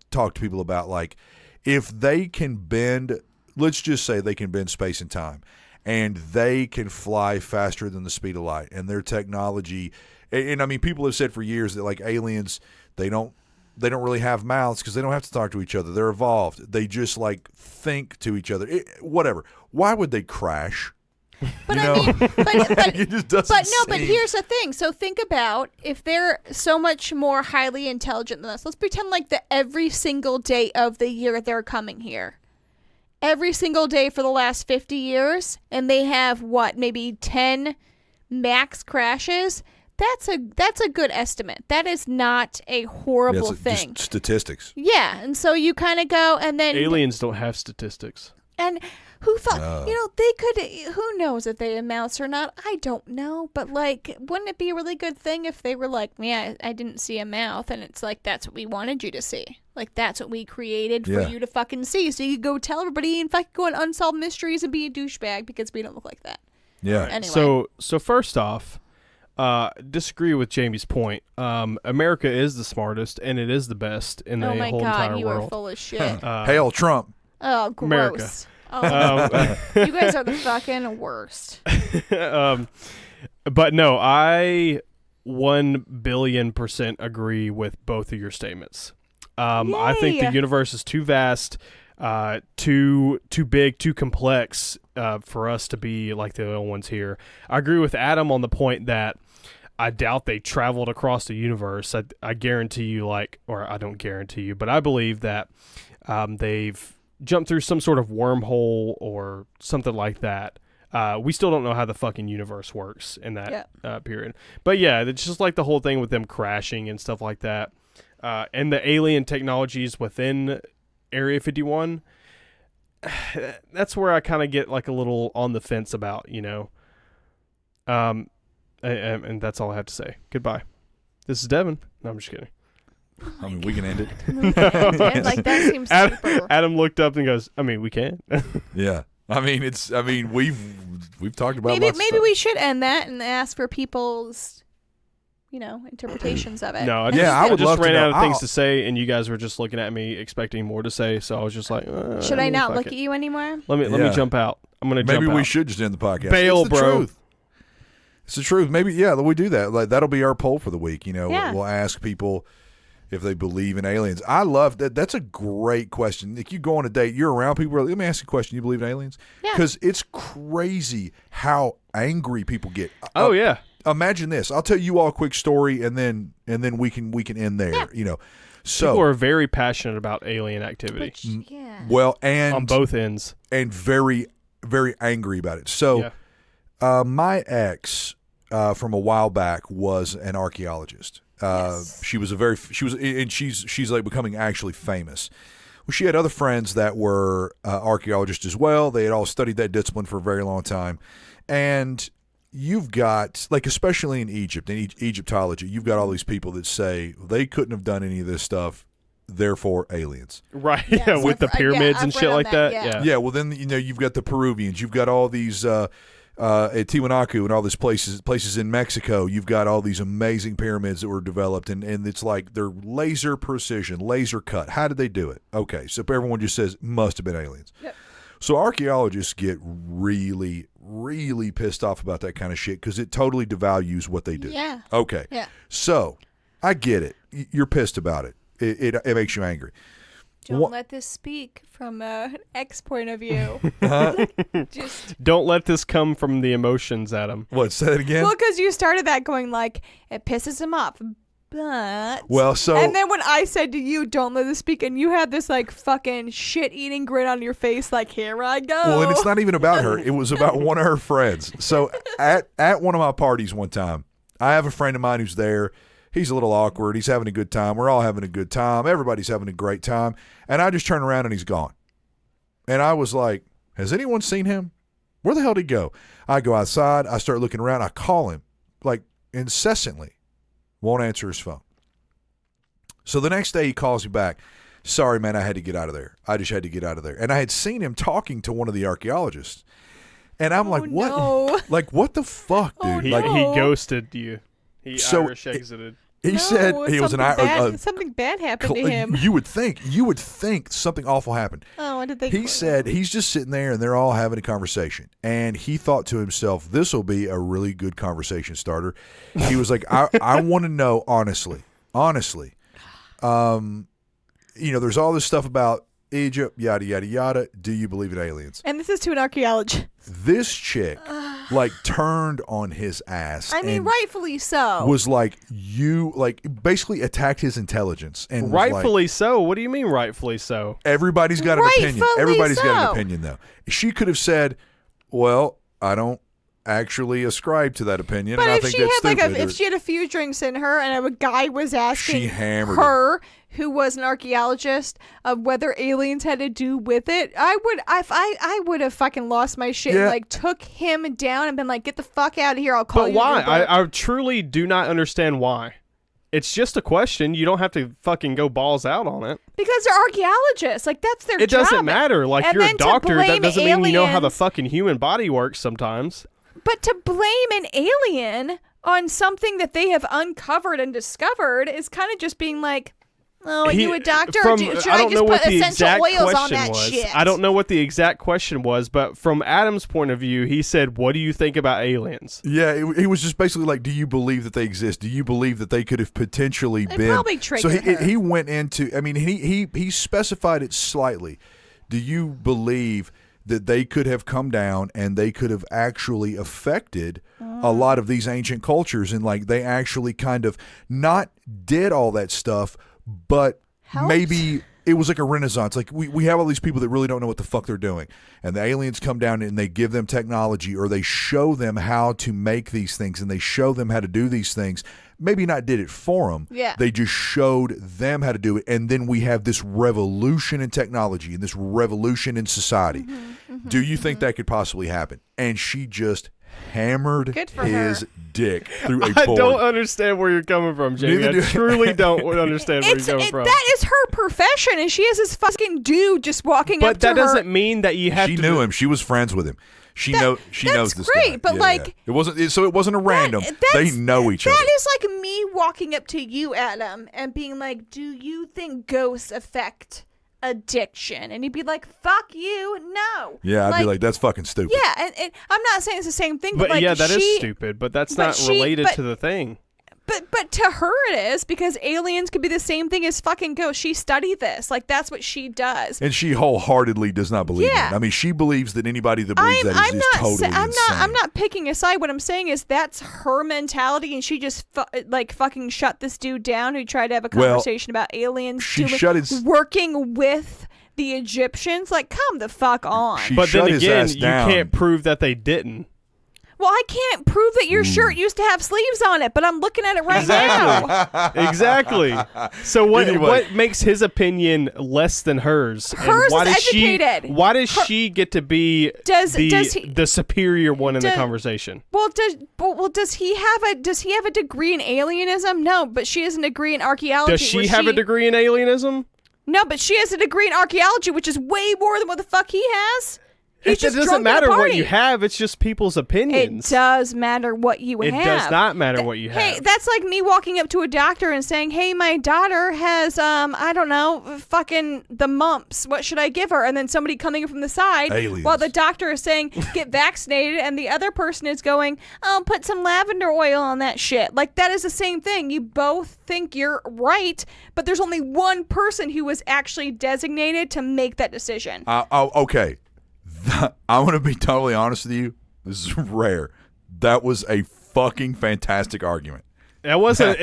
talked to people about. Like, if they can bend, let's just say they can bend space and time, and they can fly faster than the speed of light, and their technology, and I mean, people have said for years that like aliens, they don't really have mouths because they don't have to talk to each other. They're evolved. They just like think to each other. Whatever. Why would they crash? But I mean, it just doesn't but here's the thing. So think about if they're so much more highly intelligent than us. Let's pretend like that every single day of the year they're coming here. Every single day for the last 50 years, and they have maybe 10 max crashes. That's a good estimate. That is not a horrible thing. Just statistics. Yeah, and so you kind of go, and then aliens don't have statistics. And who thought they could? Who knows if they have mouths or not? I don't know, but like, wouldn't it be a really good thing if they were like, yeah, I didn't see a mouth, and it's like that's what we wanted you to see. Like that's what we created for you to fucking see, so you could go tell everybody and fucking go on unsolved mysteries and be a douchebag because we don't look like that. Yeah. Anyway. So first off. Disagree with Jamie's point. America is the smartest and it is the best in the whole entire world. Oh my God, you are full of shit. Hail Trump. Oh, gross. America. Oh, you guys are the fucking worst. But no, I 1,000,000,000% agree with both of your statements. I think the universe is too vast, too big, too complex for us to be like the only ones here. I agree with Adam on the point that I doubt they traveled across the universe. I guarantee you, or I don't guarantee you, but I believe that they've jumped through some sort of wormhole or something like that. We still don't know how the fucking universe works in that period. But yeah, it's just like the whole thing with them crashing and stuff like that. And the alien technologies within Area 51, that's where I kind of get like a little on the fence about, and that's all I have to say. Goodbye. This is Devin. No, I'm just kidding. I mean, we can end it. Like, that seems super. Adam looked up and goes, I mean, we can. Yeah. We've talked about maybe we should end that and ask for people's interpretations of it. No, I would just ran out of things to say, and you guys were just looking at me expecting more to say, so I was just like, should I not look at you anymore? Let me jump out. I'm gonna jump out. Maybe we should just end the podcast. Bail, it's the bro. Truth. It's the truth. Maybe we do that. Like, that'll be our poll for the week. We'll ask people if they believe in aliens. I love that. That's a great question. If you go on a date, you're around people. Let me ask you a question. You believe in aliens? Yeah. Because it's crazy how angry people get. Oh yeah. Imagine this. I'll tell you all a quick story, and then we can end there. Yeah. So people are very passionate about alien activity. Well, and on both ends, and very, very angry about it. So, my ex from a while back was an archaeologist. She's like becoming actually famous. Well, she had other friends that were archaeologists as well. They had all studied that discipline for a very long time, and you've got, like, especially in Egypt, in Egyptology, you've got all these people that say they couldn't have done any of this stuff, therefore aliens. Right, with the pyramids and shit like that. Yeah, well, then, you've got the Peruvians. You've got all these, at Tiwanaku and all these places in Mexico. You've got all these amazing pyramids that were developed, and it's like they're laser precision, laser cut. How did they do it? Okay, so everyone just says, must have been aliens. Yep. So archaeologists get really, really pissed off about that kind of shit because it totally devalues what they do. Yeah. Okay. Yeah. So I get it. You're pissed about it. It makes you angry. Don't let this speak from an ex point of view. Just don't let this come from the emotions, Adam. What? Say that again? Well, because you started that going like, it pisses him off. But and then when I said to you, don't let this speak, and you had this like fucking shit-eating grin on your face, like, here I go. Well, and it's not even about her. It was about one of her friends. So at one of my parties one time, I have a friend of mine who's there. He's a little awkward. He's having a good time. We're all having a good time. Everybody's having a great time. And I just turn around and he's gone. And I was like, has anyone seen him? Where the hell did he go? I go outside. I start looking around. I call him like incessantly. Won't answer his phone. So the next day he calls me back. Sorry, man, I had to get out of there. I just had to get out of there. And I had seen him talking to one of the archaeologists. And I'm like, what? No. Like, what the fuck, dude? He ghosted you. He Irish exited. He said he was something bad happened to him. You would think something awful happened. Oh, what did they? He said he's just sitting there and they're all having a conversation, and he thought to himself, "This will be a really good conversation starter." He was like, "I want to know honestly. There's all this stuff about Egypt, yada yada yada. Do you believe in aliens?" And this is to an archaeologist. This chick turned on his ass. I mean, rightfully so. Was basically attacked his intelligence. And rightfully so? What do you mean rightfully so? Everybody's got an opinion. Everybody's got an opinion, though. She could have said, well, I don't actually ascribe to that opinion. But and if I think she that's had stupid. if she had a few drinks in her and a guy was asking her, who was an archaeologist, of whether aliens had to do with it, I would have fucking lost my shit and took him down and been like, get the fuck out of here, I'll call you. But why? I truly do not understand why. It's just a question. You don't have to fucking go balls out on it. Because they're archaeologists. Like, that's their job. It doesn't matter. Like, you're a doctor. That doesn't mean you know how the fucking human body works sometimes. But to blame an alien on something that they have uncovered and discovered is kind of just being like, Oh, are you a doctor? Should I don't know what the exact oils question was. I don't know what the exact question was, but from Adam's point of view, he said, "What do you think about aliens?" Yeah, he was just basically like, "Do you believe that they exist? Do you believe that they could have potentially been?" Probably triggered her. He went into. I mean, he specified it slightly. Do you believe that they could have come down and they could have actually affected a lot of these ancient cultures, and like they actually kind of not did all that stuff, but helped? Maybe it was like a renaissance. Like we have all these people that really don't know what the fuck they're doing, and the aliens come down and they give them technology, or they show them how to make these things, and they show them how to do these things. Maybe not did it for them. Yeah. They just showed them how to do it, and then we have this revolution in technology and this revolution in society. Do you think that could possibly happen? And she just hammered his dick through a board. I don't understand where you're coming from, Jamie. I truly don't understand where you're coming from. That is her profession, and she has this fucking dude just walking up to her. But that doesn't mean that you have to... She knew him. She was friends with him. She knows this guy. That's great, but it wasn't a random. They know each other. That is like me walking up to you, Adam, and being like, "Do you think ghosts affect addiction?" And you'd be like, "Fuck you, no." Yeah, I'd be like, "That's fucking stupid." Yeah, and I'm not saying it's the same thing, but like, yeah, that is stupid. But that's not related to the thing. But to her it is, because aliens could be the same thing as fucking ghosts. She studied this. Like, that's what she does. And she wholeheartily does not believe it. I mean, she believes that anybody that believes that is totally insane. I'm not picking a side. What I'm saying is that's her mentality, and she just fucking shut this dude down who tried to have a conversation about aliens working with the Egyptians. Like, come the fuck on. But then again, you can't prove that they didn't. Well, I can't prove that your shirt used to have sleeves on it, but I'm looking at it right now. Exactly. So what makes his opinion less than hers? Hers is educated. Why does she get to be the superior one in the conversation? Well, does he have a degree in alienism? No, but she has a degree in archaeology. Does she have a degree in alienism? No, but she has a degree in archaeology, which is way more than what the fuck he has. It doesn't matter what you have. It's just people's opinions. It does matter what you have. It does not matter what you have. Hey, that's like me walking up to a doctor and saying, "Hey, my daughter has, I don't know, fucking the mumps. What should I give her?" And then somebody coming from the side while the doctor is saying, "Get vaccinated," and the other person is going, "Oh, put some lavender oil on that shit." Like, that is the same thing. You both think you're right, but there's only one person who was actually designated to make that decision. Okay. I want to be totally honest with you. This is rare. That was a fucking fantastic argument. That was a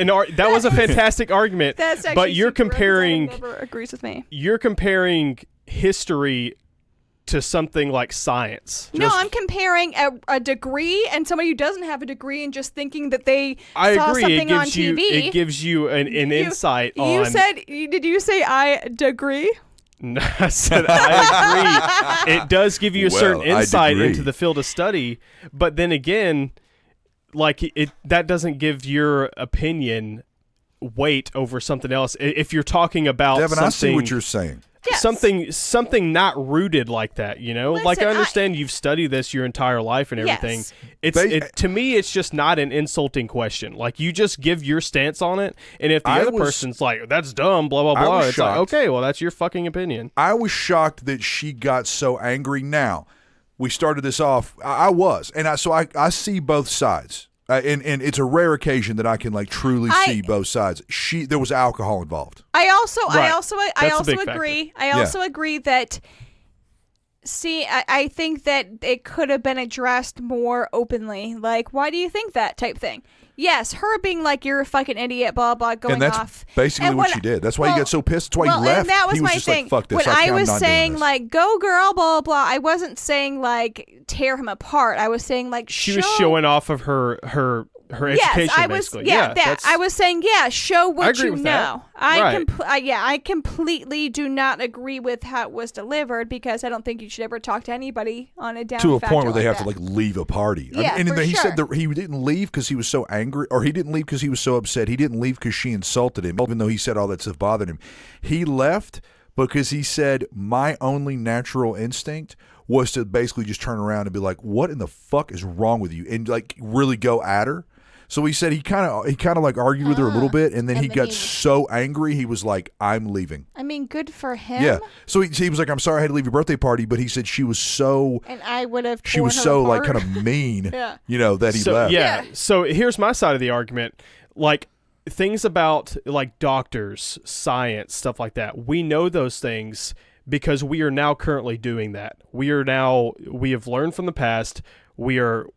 fantastic argument. That's actually, but you're comparing. Never agrees with me. You're comparing history to something like science. No, I'm comparing a degree and somebody who doesn't have a degree and just thinking that they saw something on TV. It gives you an insight on. Did you say I degree? No, I said I agree. It does give you a certain insight into the field of study, but then again, like that doesn't give your opinion weight over something else. If you're talking about Devin, something, I see what you're saying. Yes. Something not rooted like that, you know. Listen, like I understand you've studied this your entire life and everything. Yes. To me, it's just not an insulting question. Like, you just give your stance on it, and if the other person's like, "That's dumb," blah blah blah, it's like, okay, well, that's your fucking opinion. I was shocked that she got so angry. Now, we started this off. I was, and I see both sides. And it's a rare occasion that I can like truly see both sides. There was alcohol involved. I also agree. Factor. I also agree that. See, I think that it could have been addressed more openly. Like, why do you think that type thing? Yes, her being like, "You're a fucking idiot," blah blah, going and that's off. Basically what she did. That's why he got so pissed. That's why he left. And that was he my just thing. Like, fuck this. When I was saying this. like, "Go girl," blah blah, I wasn't saying like tear him apart. I was saying like she was showing off of her education. Yes, I was. Basically. Yeah, that I was saying. Yeah, show what you know. I completely do not agree with how it was delivered, because I don't think you should ever talk to anybody on a down to a point where they like have to like leave a party. Yeah, and for he sure. said that he didn't leave because he was so angry, or he didn't leave because he was so upset. He didn't leave because she insulted him, even though he said all that stuff bothered him. He left because he said, "My only natural instinct was to basically just turn around and be like, what in the fuck is wrong with you?" And like really go at her. So he said he kind of like argued with her a little bit, and then he got so angry he was like, "I'm leaving." I mean, good for him. Yeah. So he was like, "I'm sorry I had to leave your birthday party," but he said she was so. And I would have. She was so apart. like kind of mean. Yeah. You know that he left. Yeah. So here's my side of the argument. Like things about like doctors, science, stuff like that. We know those things because we are now currently doing that. We have learned from the past. We are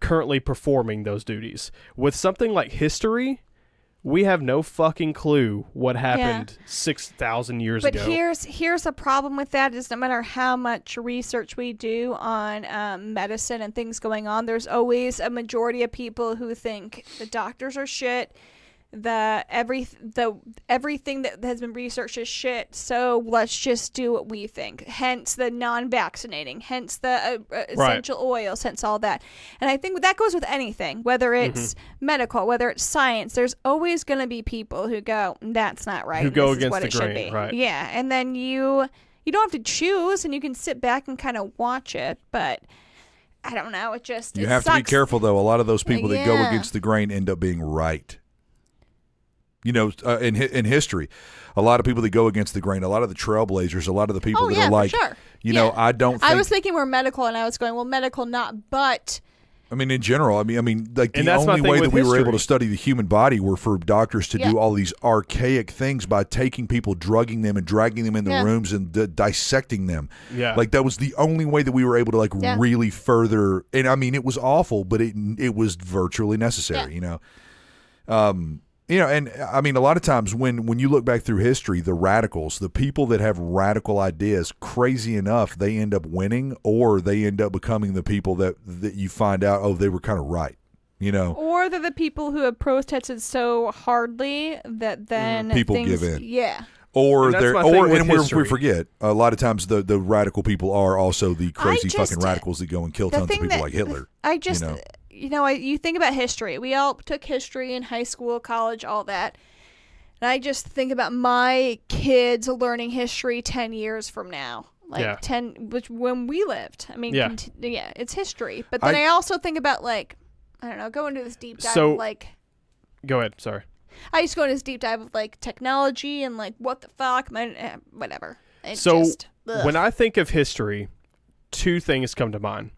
currently performing those duties. With something like history, we have no fucking clue what happened 6,000 years ago. But here's a problem with that is no matter how much research we do on medicine and things going on, there's always a majority of people who think the doctors are shit. Everything that has been researched is shit, so let's just do what we think. Hence the non-vaccinating, hence the essential oils, hence all that. And I think that goes with anything, whether it's medical, whether it's science. There's always going to be people who go, "That's not right." Who go this against is what the it should grain, be. right? Yeah, and then you don't have to choose, and you can sit back and kind of watch it, but. I don't know. You have to be careful, though. A lot of those people that go against the grain end up being right. You know, in history, a lot of people that go against the grain, a lot of the trailblazers, a lot of the people that are like, sure. you know, I don't think. I was thinking more medical, and I was going, well, medical not, but. I mean, in general, I mean, like and the only way that we were able to history. study the human body were for doctors to do all these archaic things by taking people, drugging them, and dragging them into rooms and dissecting them. Yeah, like that was the only way that we were able to like really further. And I mean, it was awful, but it was virtually necessary. You know. You know, and I mean, a lot of times when you look back through history, the radicals, the people that have radical ideas, crazy enough, they end up winning, or they end up becoming the people that you find out, oh, they were kind of right, you know. Or they're the people who have protested so hardly that then people give in. Yeah. Or we forget a lot of times the radical people are also the crazy fucking radicals that go and kill tons of people like Hitler. You think about history. We all took history in high school, college, all that. And I just think about my kids learning history 10 years from now. When we lived. I mean, it's history. But then I also think about, like, I don't know, go into this deep dive of, like... Go ahead, sorry. I just go into this deep dive of, like, technology and, like, what the fuck, whatever. When I think of history, two things come to mind.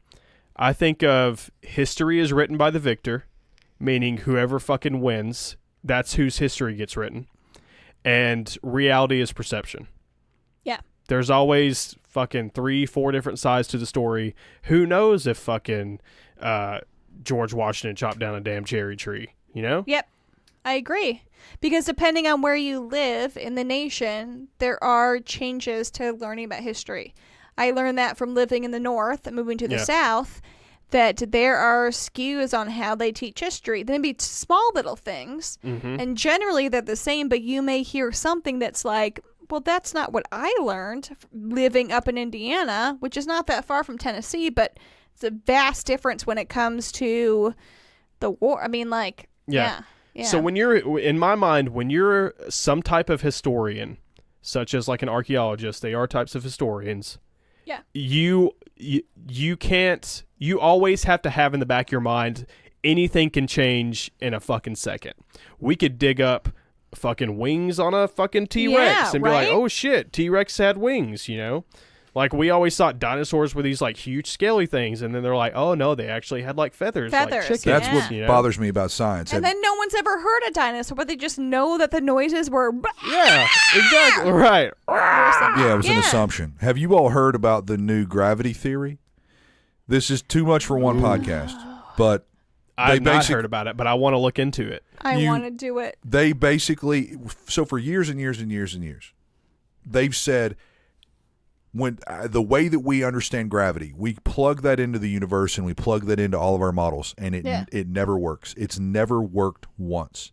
I think of history is written by the victor, meaning whoever fucking wins, that's whose history gets written. And reality is perception. Yeah. There's always fucking 3-4 different sides to the story. Who knows if fucking George Washington chopped down a damn cherry tree, you know? Yep. I agree. Because depending on where you live in the nation, there are changes to learning about history. I learned that from living in the North and moving to the South, that there are skews on how they teach history. They may be small little things, and generally they're the same, but you may hear something that's like, well, that's not what I learned living up in Indiana, which is not that far from Tennessee, but it's a vast difference when it comes to the war. I mean, like, yeah. So in my mind, when you're some type of historian, such as like an archaeologist, they are types of historians. Yeah. You can't. You always have to have in the back of your mind, anything can change in a fucking second. We could dig up fucking wings on a fucking T-Rex and be like, oh shit, T-Rex had wings, you know? Like, we always thought dinosaurs were these like huge scaly things, and then they're like, oh no, they actually had like feathers. Like chickens. That's what bothers me about science. And then no one's ever heard a dinosaur, but they just know that the noises were exactly right. Yeah, it was an assumption. Have you all heard about the new gravity theory? This is too much for one podcast, but I've not heard about it, but I want to look into it. I want to do it. They basically, so for years and years and years and years, they've said, when the way that we understand gravity, we plug that into the universe and we plug that into all of our models, and it never works. It's never worked once.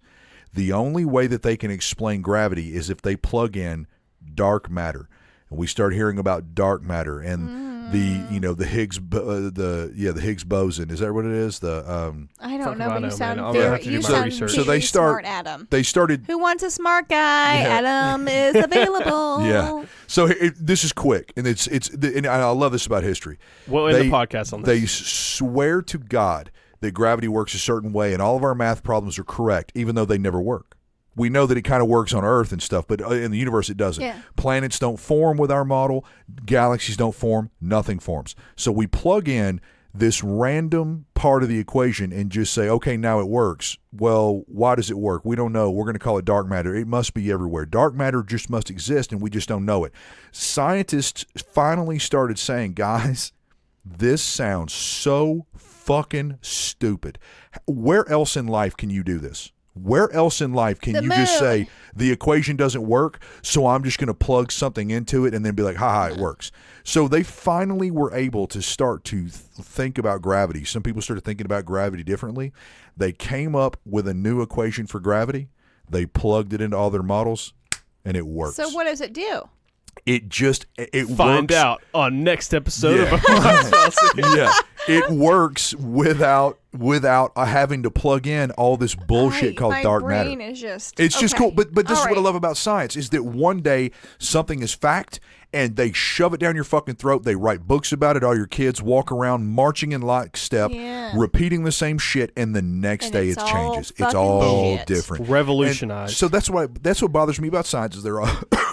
The only way that they can explain gravity is if they plug in dark matter, and we start hearing about dark matter and the Higgs the Higgs boson. Is that what it is? I don't know, but you sound very smart, Adam. They started. Who wants a smart guy? Yeah. Adam is available. Yeah. So this is quick, and and I love this about history. We'll end the podcast on this. They swear to God that gravity works a certain way, and all of our math problems are correct, even though they never work. We know that it kind of works on Earth and stuff, but in the universe it doesn't. Yeah. Planets don't form with our model. Galaxies don't form. Nothing forms. So we plug in this random part of the equation and just say, okay, now it works. Well, why does it work? We don't know. We're going to call it dark matter. It must be everywhere. Dark matter just must exist, and we just don't know it. Scientists finally started saying, guys, this sounds so fucking stupid. Where else in life can you do this? Where else in life can you just say the equation doesn't work, so I'm just going to plug something into it and then be like, ha, it works. So they finally were able to start to think about gravity. Some people started thinking about gravity differently. They came up with a new equation for gravity. They plugged it into all their models, and it works. So what does it do? It Find works. out on next episode of Yeah, it works without having to plug in all this bullshit called dark matter. My brain is just It's just cool, but this is All what I right. love about science is that one day something is fact and they shove it down your fucking throat. They write books about it. All your kids walk around marching in lockstep, repeating the same shit, and the next day it changes. It's all shit. different. Revolutionized. And so that's what bothers me about science is they're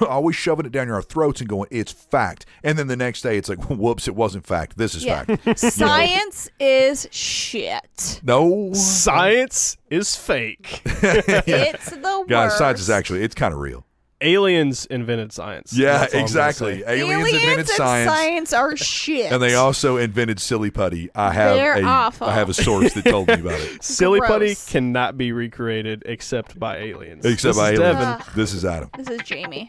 always shoving it down your throats and going, it's fact. And then the next day it's like, whoops, it wasn't fact. This is fact. Science is shit. No. Science is fake. It's the worst. Guys, science is actually, it's kind of real. Aliens invented science. Yeah, That's all I'm gonna exactly. say. Aliens invented and science. are shit. And they also invented silly putty. They're awful. I have a source that told me about it. Silly putty Gross. cannot be recreated except by aliens. Except This by is aliens. Devin. This is Adam. This is Jamie.